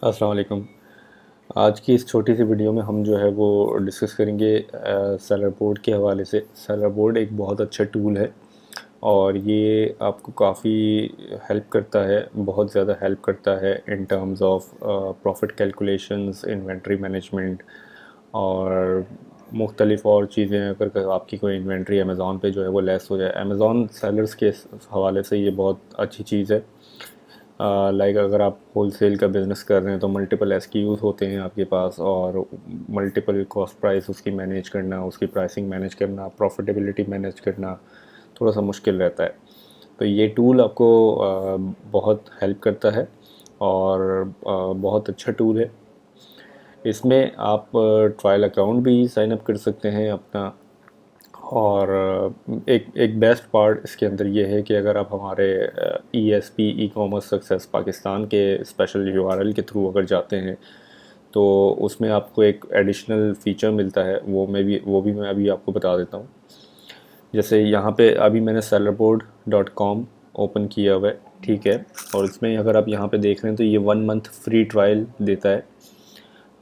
अस्सलाम वालेकुम। आज की इस छोटी सी वीडियो में हम जो है वो डिस्कस करेंगे सेलर बोर्ड के हवाले से। सेलर बोर्ड एक बहुत अच्छा टूल है और ये आपको काफ़ी हेल्प करता है, बहुत ज़्यादा हेल्प करता है in terms of profit calculations, inventory management और मुख्तलिफ़ और चीज़ें। अगर आपकी कोई इन्वेंट्री अमेज़ॉन पे जो है वो लेस हो जाए, अमेज़ॉन सेलर्स के हवाले से ये बहुत अच्छी चीज़ है। लाइक अगर आप होलसेल का बिज़नेस कर रहे हैं तो मल्टीपल एसक्यूज़ होते हैं आपके पास और मल्टीपल कॉस्ट प्राइस उसकी मैनेज करना, उसकी प्राइसिंग मैनेज करना, प्रॉफिटेबिलिटी मैनेज करना थोड़ा सा मुश्किल रहता है। तो ये टूल आपको बहुत हेल्प करता है और बहुत अच्छा टूल है। इसमें आप ट्रायल अकाउंट भी साइन अप कर सकते हैं अपना। और एक एक बेस्ट पार्ट इसके अंदर ये है कि अगर आप हमारे ESP e commerce success Pakistan के स्पेशल URL के थ्रू अगर जाते हैं तो उसमें आपको एक एडिशनल फ़ीचर मिलता है। वो भी मैं अभी आपको बता देता हूँ। जैसे यहाँ पे अभी मैंने sellerboard.com ओपन किया हुआ है, ठीक है। और इसमें अगर आप यहाँ पे देख रहे हैं तो ये 1 मंथ फ्री ट्रायल देता है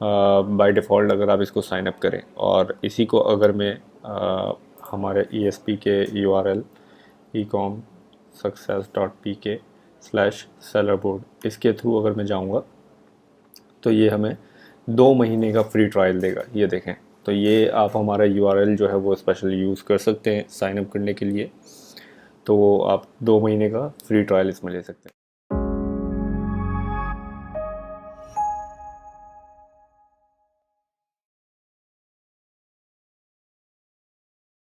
बाय डिफ़ॉल्ट अगर आप इसको साइन अप करें। और इसी को अगर मैं हमारे ESP के URL ecom success.pk/sellerboard इसके थ्रू अगर मैं जाऊंगा तो ये हमें 2 महीने का फ्री ट्रायल देगा। ये देखें, तो ये आप हमारा URL जो है वो स्पेशल यूज़ कर सकते हैं साइन अप करने के लिए। तो आप 2 महीने का फ्री ट्रायल इसमें ले सकते हैं।